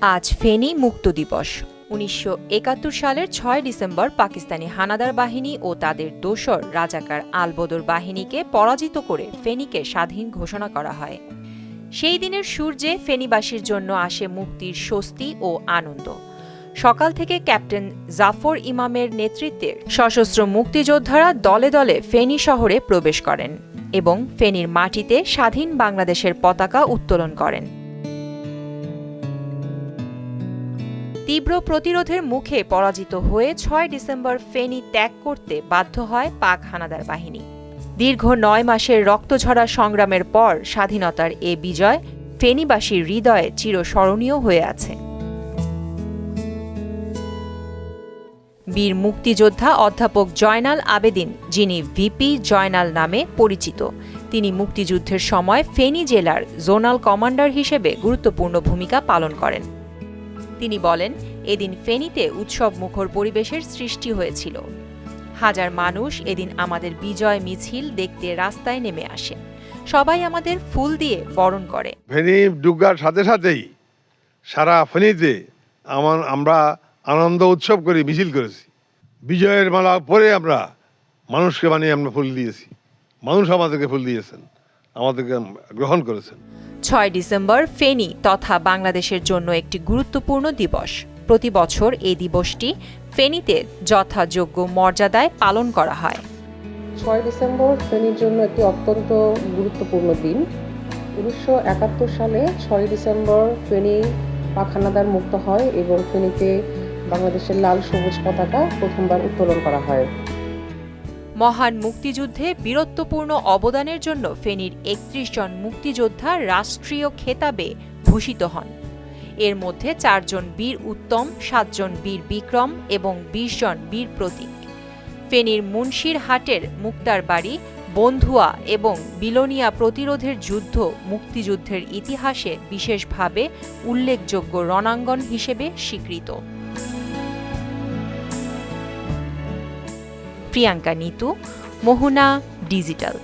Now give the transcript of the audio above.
আজ ফেনী মুক্ত দিবস। ১৯৭১ সালের ৬ ডিসেম্বর পাকিস্তানি হানাদার বাহিনী ও তাদের দোসর রাজাকার আলবদর বাহিনীকে পরাজিত করে ফেনীকে স্বাধীন ঘোষণা করা হয়। সেই দিনের সূর্যে ফেনীবাসীর জন্য আসে মুক্তির স্বস্তি ও আনন্দ। সকাল থেকে ক্যাপ্টেন জাফর ইমামের নেতৃত্বে সশস্ত্র মুক্তিযোদ্ধারা দলে দলে ফেনী শহরে প্রবেশ করেন এবং ফেনীর মাটিতে স্বাধীন বাংলাদেশের পতাকা উত্তোলন করেন। তীব্র প্রতিরোধের মুখে পরাজিত হয়ে ৬ ডিসেম্বর ফেনী ত্যাগ করতে বাধ্য হয় পাক হানাদার বাহিনী। দীর্ঘ ৯ মাসের রক্তঝরা সংগ্রামের পর স্বাধীনতার এ বিজয় ফেনীবাসীর হৃদয়ে চিরস্মরণীয় হয়ে আছে। বীর মুক্তিযোদ্ধা অধ্যাপক জয়নাল আবেদিন, যিনি ভিপি জয়নাল নামে পরিচিত, তিনি মুক্তিযুদ্ধের সময় ফেনী জেলার জোনাল কমান্ডার হিসেবে গুরুত্বপূর্ণ ভূমিকা পালন করেন। তিনি বলেন, এদিন ফেনীতে উৎসব মুখর পরিবেশের সৃষ্টি হয়েছিল। হাজার মানুষ এদিন আমাদের বিজয় মিছিল দেখতে রাস্তায় নেমে আসে। সবাই আমাদের ফুল দিয়ে বরণ করে। ফেনী ডুগার সাথে সাথেই সারা ফেনীতে আমরা আনন্দ উৎসব করে মিছিল করেছি। বিজয়ের মালা পরে আমরা মানুষকে বানিয়ে আমরা ফুল দিয়েছি। মানুষ আমাদেরকে ফুল দিয়েছেন, আমাদেরকে গ্রহণ করেছেন। ৬ ডিসেম্বর ফেনী তথা বাংলাদেশের জন্য একটি গুরুত্বপূর্ণ দিবস। প্রতি বছর এই দিবসটি ফেনীতে যথাযোগ্য মর্যাদায় পালন করা হয়। ৬ ডিসেম্বর ফেনীর জন্য একটি অত্যন্ত গুরুত্বপূর্ণ দিন। ১৯৭১ সালে ৬ ডিসেম্বর ফেনী পাক হানাদার মুক্ত হয় এবং ফেনীতে বাংলাদেশের লাল সবুজ পতাকা প্রথমবার উত্তোলন করা হয়। মহান মুক্তিযুদ্ধে বীরত্বপূর্ণ অবদানের জন্য ফেনীর ৩১ জন মুক্তিযোদ্ধা রাষ্ট্রীয় খেতাবে ভূষিত হন। এর মধ্যে ৪ জন বীর উত্তম, ৭ জন বীর বিক্রম এবং ২০ জন বীর প্রতীক। ফেনীর মুন্সিরহাটের মুক্তারবাড়ি, বন্ধুয়া এবং বিলোনিয়া প্রতিরোধের যুদ্ধ মুক্তিযুদ্ধের ইতিহাসে বিশেষভাবে উল্লেখযোগ্য রণাঙ্গন হিসেবে স্বীকৃত। প্রিয়াঙ্কা নিতু, মোহনা ডিজিটাল।